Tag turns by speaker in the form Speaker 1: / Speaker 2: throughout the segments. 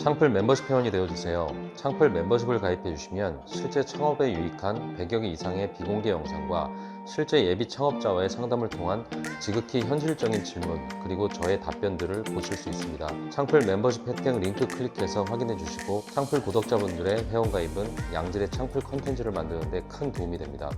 Speaker 1: 창풀 멤버십 회원이 되어주세요. 창풀 멤버십을 가입해주시면 실제 창업에 유익한 100여 개 이상의 비공개 영상과 실제 예비 창업자와의 상담을 통한 지극히 현실적인 질문 그리고 저의 답변들을 보실 수 있습니다. 창풀 멤버십 혜택 링크 클릭해서 확인해 주시고 창풀 구독자분들의 회원가입은 양질의 창풀 컨텐츠를 만드는 데 큰 도움이 됩니다.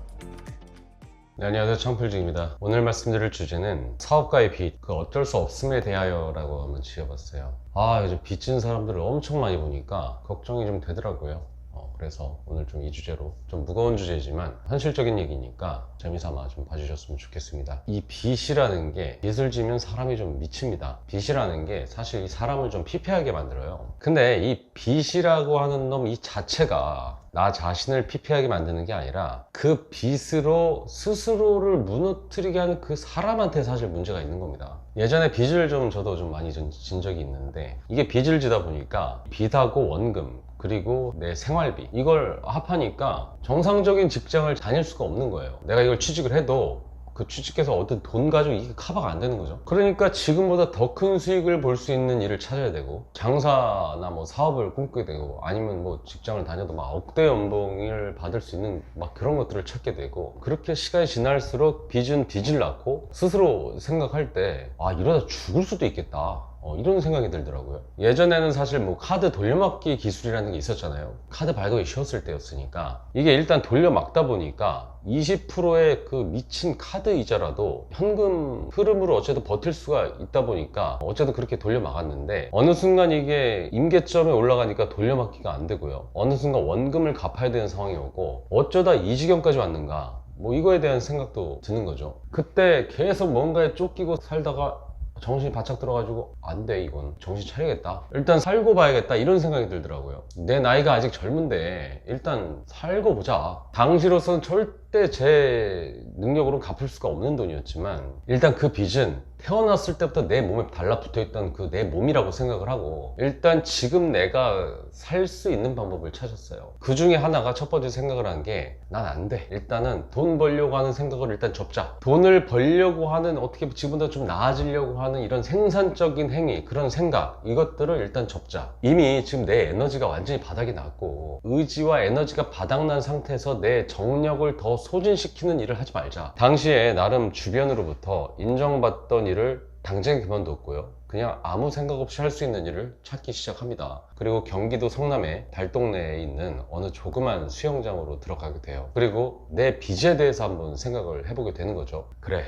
Speaker 2: 네, 안녕하세요. 창풀직입니다. 오늘 말씀드릴 주제는 사업가의 빚, 그 어쩔 수 없음에 대하여 라고 한번 지어봤어요. 요즘 빚진 사람들을 엄청 많이 보니까 걱정이 좀 되더라고요. 그래서 오늘 좀 이 주제로 좀 무거운 주제지만 현실적인 얘기니까 재미삼아 좀 봐주셨으면 좋겠습니다. 이 빚이라는 게, 빚을 지면 사람이 좀 미칩니다. 빚이라는 게 사실 이 사람을 좀 피폐하게 만들어요. 근데 이 빚이라고 하는 놈 이 자체가 나 자신을 피폐하게 만드는 게 아니라 그 빚으로 스스로를 무너뜨리게 하는 그 사람한테 사실 문제가 있는 겁니다. 예전에 빚을 저도 좀 많이 진 적이 있는데, 이게 빚을 지다 보니까 빚하고 원금 그리고 내 생활비 이걸 합하니까 정상적인 직장을 다닐 수가 없는 거예요. 내가 이걸 취직을 해도 그 취직해서 얻은 돈 가지고 이게 커버가 안 되는 거죠. 그러니까 지금보다 더 큰 수익을 볼 수 있는 일을 찾아야 되고, 장사나 뭐 사업을 꿈꾸게 되고, 아니면 뭐 직장을 다녀도 막 억대 연봉을 받을 수 있는 막 그런 것들을 찾게 되고, 그렇게 시간이 지날수록 빚은 빚을 낳고 스스로 생각할 때 이러다 죽을 수도 있겠다, 이런 생각이 들더라고요. 예전에는 사실 뭐 카드 돌려막기 기술이라는 게 있었잖아요. 카드 발급이 쉬웠을 때였으니까. 이게 일단 돌려막다 보니까 20%의 그 미친 카드 이자라도 현금 흐름으로 어쨌든 버틸 수가 있다 보니까 어쨌든 그렇게 돌려막았는데, 어느 순간 이게 임계점에 올라가니까 돌려막기가 안 되고요. 어느 순간 원금을 갚아야 되는 상황이 오고, 어쩌다 이 지경까지 왔는가, 뭐 이거에 대한 생각도 드는 거죠. 그때 계속 뭔가에 쫓기고 살다가 정신이 바짝 들어가지고 안 돼, 이건 정신 차리겠다, 일단 살고 봐야겠다, 이런 생각이 들더라고요. 내 나이가 아직 젊은데 일단 살고 보자. 당시로서는 절대 제 능력으로 갚을 수가 없는 돈이었지만, 일단 그 빚은 태어났을 때부터 내 몸에 달라붙어 있던 그 내 몸이라고 생각을 하고, 일단 지금 내가 살 수 있는 방법을 찾았어요. 그 중에 하나가, 첫 번째 생각을 한 게, 난 안 돼, 일단은 돈 벌려고 하는 생각을 일단 접자. 돈을 벌려고 하는, 어떻게 지금보다 좀 나아지려고 하는 이런 생산적인 행위, 그런 생각, 이것들을 일단 접자. 이미 지금 내 에너지가 완전히 바닥이 났고, 의지와 에너지가 바닥난 상태에서 내 정력을 더 소진시키는 일을 하지 말자. 당시에 나름 주변으로부터 인정받던 일을 당장에 그만뒀고요. 그냥 아무 생각 없이 할 수 있는 일을 찾기 시작합니다. 그리고 경기도 성남의 달동네에 있는 어느 조그만 수영장으로 들어가게 돼요. 그리고 내 빚에 대해서 한번 생각을 해보게 되는 거죠. 그래,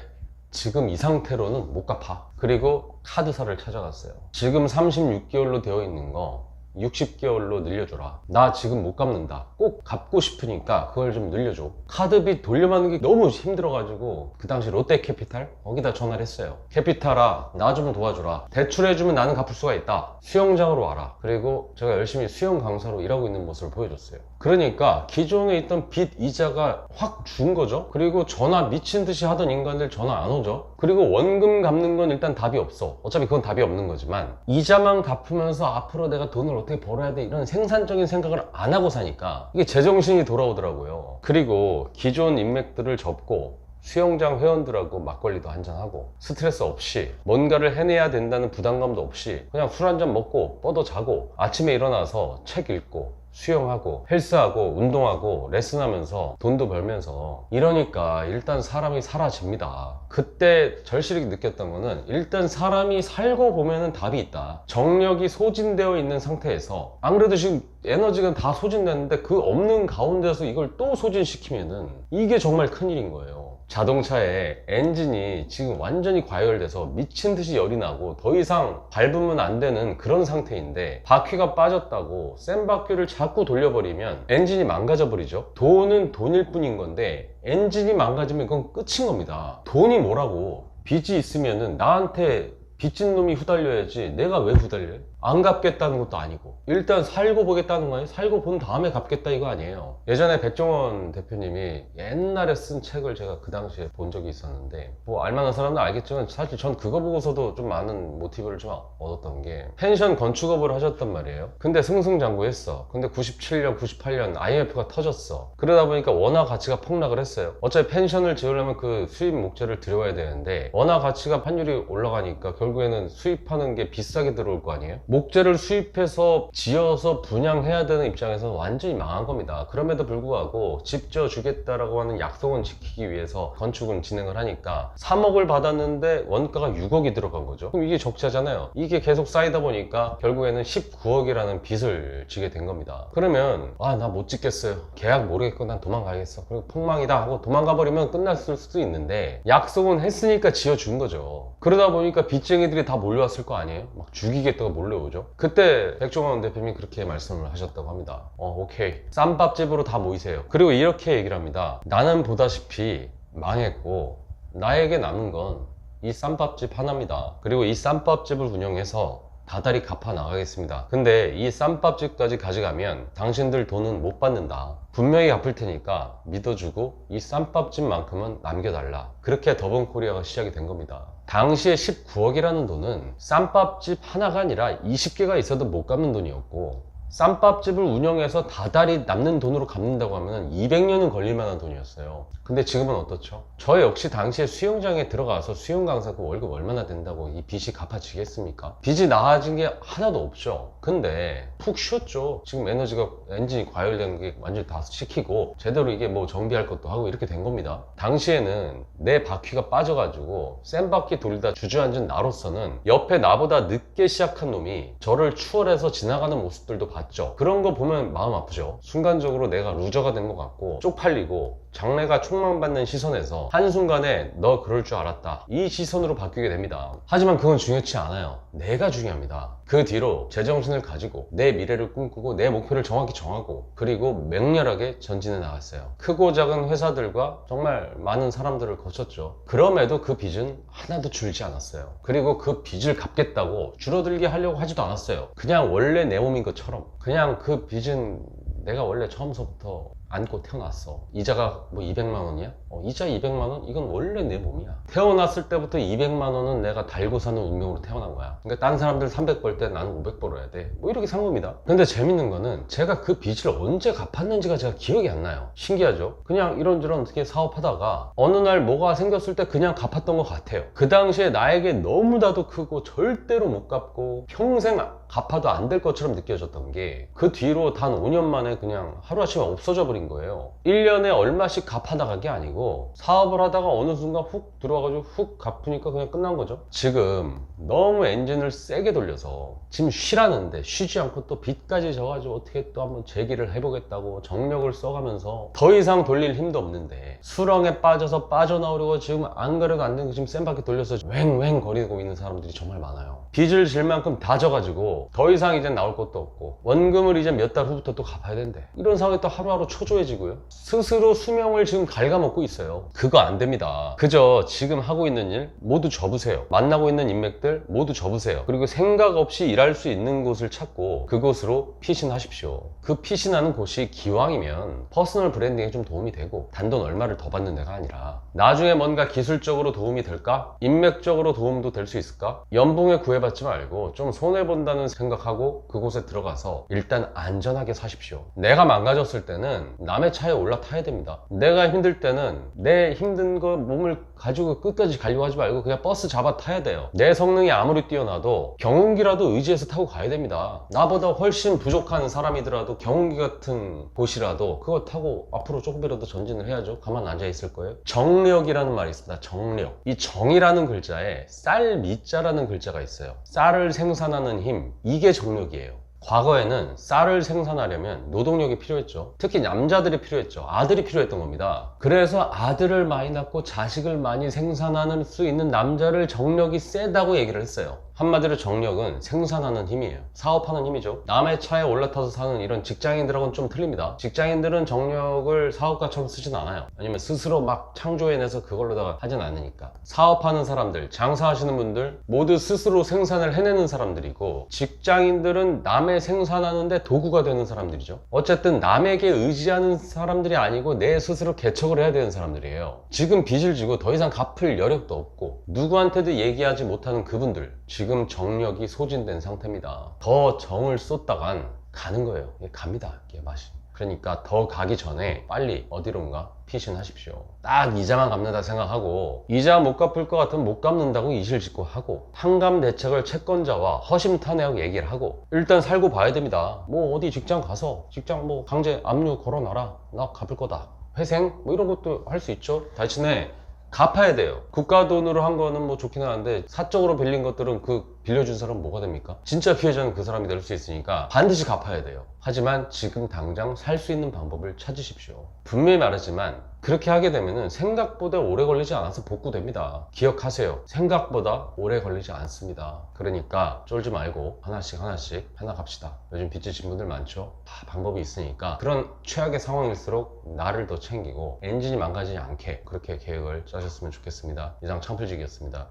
Speaker 2: 지금 이 상태로는 못 갚아. 그리고 카드사를 찾아갔어요. 지금 36개월로 되어 있는 거 60개월로 늘려줘라. 나 지금 못 갚는다. 꼭 갚고 싶으니까 그걸 좀 늘려줘. 카드빚 돌려받는 게 너무 힘들어가지고 그 당시 롯데캐피탈? 거기다 전화를 했어요. 캐피탈아, 나 좀 도와줘라. 대출해주면 나는 갚을 수가 있다. 수영장으로 와라. 그리고 제가 열심히 수영 강사로 일하고 있는 모습을 보여줬어요. 그러니까 기존에 있던 빚 이자가 확 준 거죠. 그리고 전화 미친 듯이 하던 인간들 전화 안 오죠. 그리고 원금 갚는 건 일단 답이 없어. 어차피 그건 답이 없는 거지만, 이자만 갚으면서 앞으로 내가 돈을 어떻게 벌어야 돼, 이런 생산적인 생각을 안 하고 사니까 이게 제정신이 돌아오더라고요. 그리고 기존 인맥들을 접고 수영장 회원들하고 막걸리도 한잔하고, 스트레스 없이 뭔가를 해내야 된다는 부담감도 없이 그냥 술 한잔 먹고 뻗어 자고, 아침에 일어나서 책 읽고 수영하고 헬스하고 운동하고 레슨하면서 돈도 벌면서, 이러니까 일단 사람이 사라집니다. 그때 절실하게 느꼈던 거는, 일단 사람이 살고 보면은 답이 있다. 정력이 소진되어 있는 상태에서, 안 그래도 지금 에너지가 다 소진됐는데 그 없는 가운데서 이걸 또 소진시키면은 이게 정말 큰일인 거예요. 자동차의 엔진이 지금 완전히 과열돼서 미친 듯이 열이 나고 더 이상 밟으면 안 되는 그런 상태인데, 바퀴가 빠졌다고 센 바퀴를 자꾸 돌려버리면 엔진이 망가져 버리죠. 돈은 돈일 뿐인 건데 엔진이 망가지면 그건 끝인 겁니다. 돈이 뭐라고, 빚이 있으면은 나한테 빚진 놈이 후달려야지 내가 왜 후달려요? 안 갚겠다는 것도 아니고, 일단 살고 보겠다는 거예요. 살고 본 다음에 갚겠다 이거 아니에요. 예전에 백종원 대표님이 옛날에 쓴 책을 제가 그 당시에 본 적이 있었는데, 뭐 알만한 사람은 알겠지만 사실 전 그거 보고서도 좀 많은 모티브를 좀 얻었던 게, 펜션 건축업을 하셨단 말이에요. 근데 승승장구했어. 근데 97년 98년 IMF가 터졌어. 그러다 보니까 원화 가치가 폭락을 했어요. 어차피 펜션을 지으려면 그 수입 목재를 들여와야 되는데, 원화 가치가 환율이 올라가니까 결국에는 수입하는 게 비싸게 들어올 거 아니에요? 목재를 수입해서 지어서 분양해야 되는 입장에서 완전히 망한 겁니다. 그럼에도 불구하고 집 지어주겠다라고 하는 약속은 지키기 위해서 건축을 진행을 하니까 3억을 받았는데 원가가 6억이 들어간 거죠. 그럼 이게 적자잖아요. 이게 계속 쌓이다 보니까 결국에는 19억이라는 빚을 지게 된 겁니다. 그러면 나 못 짓겠어요, 계약 모르겠고 난 도망가야겠어, 그리고 폭망이다 하고 도망가 버리면 끝났을 수도 있는데, 약속은 했으니까 지어준 거죠. 그러다 보니까 빚쟁이들이 다 몰려왔을 거 아니에요? 막 죽이겠다고 몰려오죠. 그때 백종원 대표님이 그렇게 말씀을 하셨다고 합니다. 오케이, 쌈밥집으로 다 모이세요. 그리고 이렇게 얘기를 합니다. 나는 보다시피 망했고 나에게 남은 건 이 쌈밥집 하나입니다. 그리고 이 쌈밥집을 운영해서 다달이 갚아 나가겠습니다. 근데 이 쌈밥집까지 가져가면 당신들 돈은 못 받는다. 분명히 갚을 테니까 믿어주고 이 쌈밥집만큼은 남겨달라. 그렇게 더본코리아가 시작이 된 겁니다. 당시에 19억이라는 돈은 쌈밥집 하나가 아니라 20개가 있어도 못 갚는 돈이었고, 쌈밥집을 운영해서 다달이 남는 돈으로 갚는다고 하면 200년은 걸릴 만한 돈이었어요. 근데 지금은 어떻죠? 저 역시 당시에 수영장에 들어가서 수영 강사 그 월급 얼마나 된다고 이 빚이 갚아지겠습니까? 빚이 나아진 게 하나도 없죠. 근데 푹 쉬었죠. 지금 엔진이 과열된 게 완전히 다 식히고 제대로 이게 뭐 정비할 것도 하고 이렇게 된 겁니다. 당시에는 내 바퀴가 빠져가지고 센 바퀴 돌다 주저앉은 나로서는 옆에 나보다 늦게 시작한 놈이 저를 추월해서 지나가는 모습들도 봤죠. 그런 거 보면 마음 아프죠. 순간적으로 내가 루저가 된 것 같고 쪽팔리고 장래가 촉망받는 시선에서 한순간에 너 그럴 줄 알았다, 이 시선으로 바뀌게 됩니다. 하지만 그건 중요치 않아요. 내가 중요합니다. 그 뒤로 제정신을 가지고 내 미래를 꿈꾸고 내 목표를 정확히 정하고 그리고 맹렬하게 전진해 나갔어요. 크고 작은 회사들과 정말 많은 사람들을 거쳤죠. 그럼에도 그 빚은 하나도 줄지 않았어요. 그리고 그 빚을 갚겠다고 줄어들게 하려고 하지도 않았어요. 그냥 원래 내 몸인 것처럼 그냥 그 빚은 내가 원래 처음서부터 안고 태어났어. 이자가 뭐 200만 원이야? 이자 200만 원? 이건 원래 내 몸이야. 태어났을 때부터 200만 원은 내가 달고 사는 운명으로 태어난 거야. 그러니까 딴 사람들 300 벌 때 나는 500 벌어야 돼. 뭐 이렇게 산 겁니다. 근데 재밌는 거는 제가 그 빚을 언제 갚았는지가 제가 기억이 안 나요. 신기하죠? 그냥 이런저런 어떻게 사업하다가 어느 날 뭐가 생겼을 때 그냥 갚았던 것 같아요. 그 당시에 나에게 너무나도 크고 절대로 못 갚고 평생 갚아도 안 될 것처럼 느껴졌던 게 그 뒤로 단 5년 만에 그냥 하루아침에 없어져 버린 거예요. 1년에 얼마씩 갚아 나간 게 아니고 사업을 하다가 어느 순간 훅 들어와가지고 훅 갚으니까 그냥 끝난 거죠. 지금 너무 엔진을 세게 돌려서 지금 쉬라는데 쉬지 않고 또 빚까지 져가지고 어떻게 또 한번 재기를 해보겠다고 정력을 써가면서 더 이상 돌릴 힘도 없는데 수렁에 빠져서 빠져나오려고 지금 안 그래도 안 되는 지금 센 바퀴 돌려서 왱왱 거리고 있는 사람들이 정말 많아요. 빚을 질 만큼 다 져가지고 더 이상 이제 나올 것도 없고 원금을 이제 몇 달 후부터 또 갚아야 된대. 이런 상황이 또 하루하루 초조해지고요. 스스로 수명을 지금 갉아먹고 있어요. 그거 안 됩니다. 그저 지금 하고 있는 일 모두 접으세요. 만나고 있는 인맥들 모두 접으세요. 그리고 생각 없이 일할 수 있는 곳을 찾고 그곳으로 피신하십시오. 그 피신하는 곳이 기왕이면 퍼스널 브랜딩에 좀 도움이 되고 단돈 얼마를 더 받는 데가 아니라 나중에 뭔가 기술적으로 도움이 될까? 인맥적으로 도움도 될 수 있을까? 연봉에 구애받지 말고 좀 손해본다는 생각하고 그곳에 들어가서 일단 안전하게 사십시오. 내가 망가졌을 때는 남의 차에 올라타야 됩니다. 내가 힘들 때는 내 힘든 거 몸을 가지고 끝까지 가려고 하지 말고 그냥 버스 잡아 타야 돼요. 내 성능이 아무리 뛰어나도 경운기라도 의지해서 타고 가야 됩니다. 나보다 훨씬 부족한 사람이더라도 경운기 같은 곳이라도 그거 타고 앞으로 조금이라도 전진을 해야죠. 가만 앉아 있을 거예요. 정력이라는 말이 있습니다. 정력. 이 정이라는 글자에 쌀 미자라는 글자가 있어요. 쌀을 생산하는 힘, 이게 정력이에요. 과거에는 쌀을 생산하려면 노동력이 필요했죠. 특히 남자들이 필요했죠. 아들이 필요했던 겁니다. 그래서 아들을 많이 낳고 자식을 많이 생산할 수 있는 남자를 정력이 세다고 얘기를 했어요. 한마디로 정력은 생산하는 힘이에요. 사업하는 힘이죠. 남의 차에 올라타서 사는 이런 직장인들하고는 좀 틀립니다. 직장인들은 정력을 사업가처럼 쓰진 않아요. 아니면 스스로 막 창조해내서 그걸로다가 하진 않으니까. 사업하는 사람들, 장사하시는 분들 모두 스스로 생산을 해내는 사람들이고, 직장인들은 남의 생산하는데 도구가 되는 사람들이죠. 어쨌든 남에게 의지하는 사람들이 아니고 내 스스로 개척을 해야 되는 사람들이에요. 지금 빚을 지고 더 이상 갚을 여력도 없고 누구한테도 얘기하지 못하는 그분들, 지금 정력이 소진된 상태입니다. 더 정을 쏟다간 가는 거예요. 갑니다. 이게 맛이. 그러니까 더 가기 전에 빨리 어디론가 피신하십시오. 딱 이자만 갚는다 생각하고 이자 못 갚을 것 같으면 못 갚는다고 이실직고 하고 한감대책을 채권자와 허심탄회하게 얘기를 하고 일단 살고 봐야 됩니다. 뭐 어디 직장 가서 직장 뭐 강제 압류 걸어놔라, 나 갚을 거다, 회생 뭐 이런 것도 할 수 있죠. 대신에 갚아야 돼요. 국가 돈으로 한 거는 뭐 좋긴 한데 사적으로 빌린 것들은 그 빌려준 사람은 뭐가 됩니까? 진짜 피해자는 그 사람이 될 수 있으니까 반드시 갚아야 돼요. 하지만 지금 당장 살 수 있는 방법을 찾으십시오. 분명히 말하지만 그렇게 하게 되면 생각보다 오래 걸리지 않아서 복구됩니다. 기억하세요. 생각보다 오래 걸리지 않습니다. 그러니까 쫄지 말고 하나씩 하나씩 해나갑시다. 요즘 빚지신 분들 많죠? 다 방법이 있으니까 그런 최악의 상황일수록 나를 더 챙기고 엔진이 망가지지 않게 그렇게 계획을 짜셨으면 좋겠습니다. 이상 창필직이었습니다.